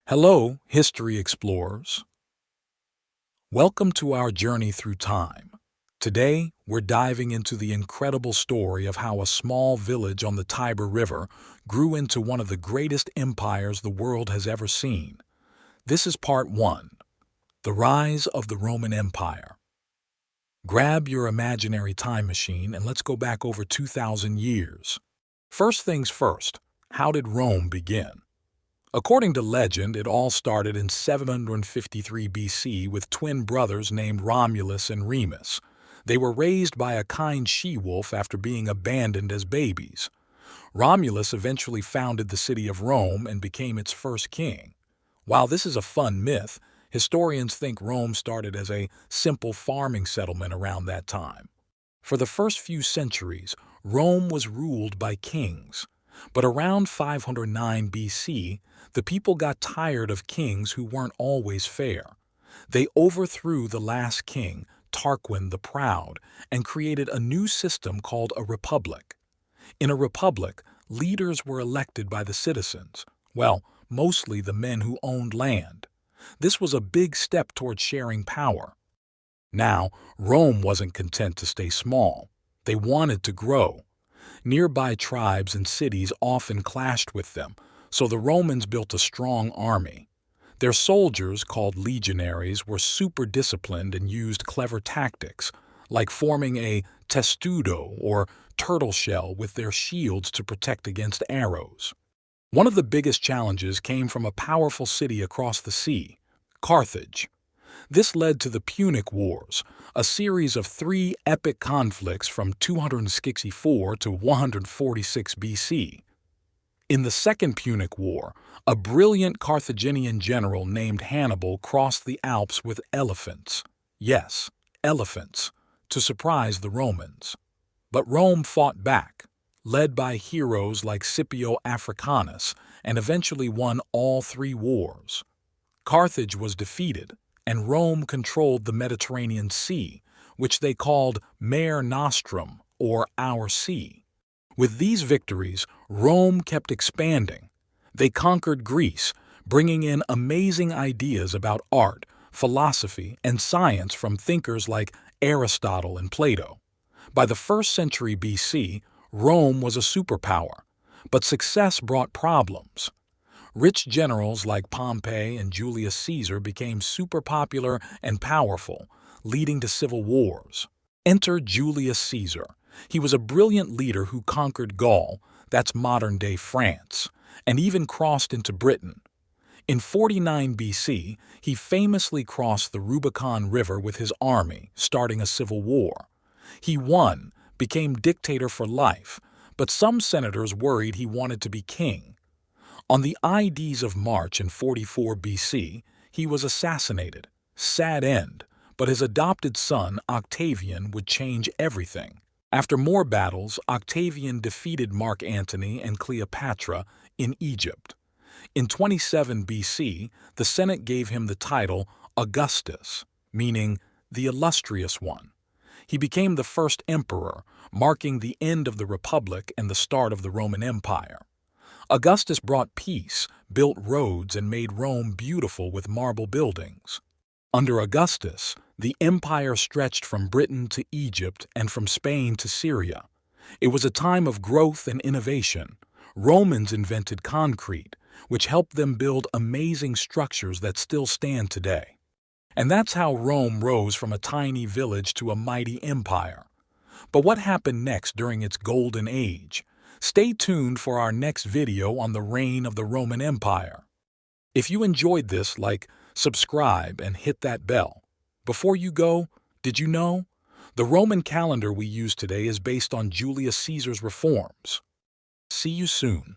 Hello, history explorers. Welcome to our journey through time. Today, we're diving into the incredible story of how a small village on the Tiber River grew into one of the greatest empires the world has ever seen. This is part 1, the rise of the Roman Empire. Grab your imaginary time machine and let's go back over 2,000 years. First things first, how did Rome begin? According to legend, it all started in 753 BC with twin brothers named Romulus and Remus. They were raised by a kind she-wolf after being abandoned as babies. Romulus eventually founded the city of Rome and became its first king. While this is a fun myth, historians think Rome started as a simple farming settlement around that time. For the first few centuries, Rome was ruled by kings. But around 509 BC, the people got tired of kings who weren't always fair. They overthrew the last king, Tarquin the Proud, and created a new system called a republic. In a republic, leaders were elected by the citizens, well, mostly the men who owned land. This was a big step toward sharing power. Now, Rome wasn't content to stay small. They wanted to grow. Nearby tribes and cities often clashed with them, so the Romans built a strong army. Their soldiers, called legionaries, were super disciplined and used clever tactics, like forming a testudo or turtle shell with their shields to protect against arrows. One of the biggest challenges came from a powerful city across the sea, Carthage. This led to the Punic Wars, a series of 3 epic conflicts from 264 to 146 BC. In the Second Punic War, a brilliant Carthaginian general named Hannibal crossed the Alps with elephants. Yes, elephants, to surprise the Romans. But Rome fought back, led by heroes like Scipio Africanus, and eventually won all 3 wars. Carthage was defeated, and Rome controlled the Mediterranean Sea, which they called Mare Nostrum, or Our Sea. With these victories, Rome kept expanding. They conquered Greece, bringing in amazing ideas about art, philosophy, and science from thinkers like Aristotle and Plato. By the 1st century BC, Rome was a superpower, but success brought problems. Rich generals like Pompey and Julius Caesar became super popular and powerful, leading to civil wars. Enter Julius Caesar. He was a brilliant leader who conquered Gaul, that's modern-day France, and even crossed into Britain. In 49 BC, he famously crossed the Rubicon River with his army, starting a civil war. He won, became dictator for life, but some senators worried he wanted to be king. On the Ides of March in 44 BC, he was assassinated. Sad end, but his adopted son, Octavian, would change everything. After more battles, Octavian defeated Mark Antony and Cleopatra in Egypt. In 27 BC, the Senate gave him the title Augustus, meaning the illustrious one. He became the first emperor, marking the end of the Republic and the start of the Roman Empire. Augustus brought peace, built roads, and made Rome beautiful with marble buildings. Under Augustus, the empire stretched from Britain to Egypt and from Spain to Syria. It was a time of growth and innovation. Romans invented concrete, which helped them build amazing structures that still stand today. And that's how Rome rose from a tiny village to a mighty empire. But what happened next during its golden age? Stay tuned for our next video on the reign of the Roman Empire. If you enjoyed this, subscribe, and hit that bell. Before you go, did you know? The Roman calendar we use today is based on Julius Caesar's reforms. See you soon.